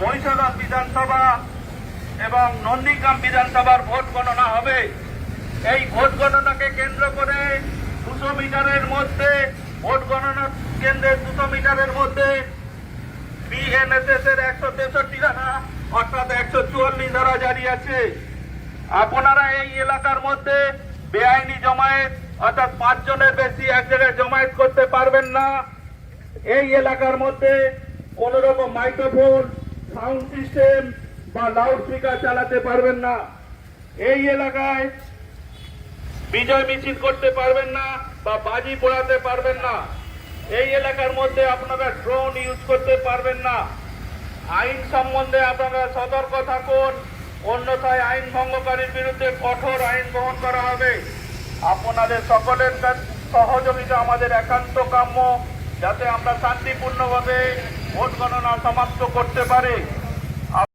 মহিষাদল বিধানসভা এবং নন্দীগ্রাম বিধানসভার ভোট গণনা হবে। এই ভোট গণনাকে কেন্দ্র করে 200 মিটারের মধ্যে ভোট গণনা কেন্দ্রের 200 মিটারের মধ্যে বিএনএসএস এর 163 ধারা অর্থাৎ 144 ধারা জারি আছে। আপনারা এই এলাকার মধ্যে বেআইনি জমায়েত অর্থাৎ 5 জনের বেশি এক জায়গায় জমায়েত করতে পারবেন না। এই এলাকার মধ্যে কোন রকম মাইক্রোফোন, সাউন্ড সিস্টেম বা লাউড স্পিকার চালাতে পারবেন না। এই এলাকায় বিজয় মিছিল করতে পারবেন না বা বাজি পোড়াতে পারবেন না। এই এলাকার মধ্যে আপনারা ড্রোন ইউজ করতে পারবেন না। আইন সম্বন্ধে আপনারা সতর্ক থাকুন, অন্যথায় আইন ভঙ্গকারীর বিরুদ্ধে কঠোর আইন গ্রহণ করা হবে। আপনাদের সকলের সহযোগিতা আমাদের একান্ত কাম্য, যাতে আমরা শান্তিপূর্ণভাবে ভোট গণনা সমাপ্ত করতে পারি।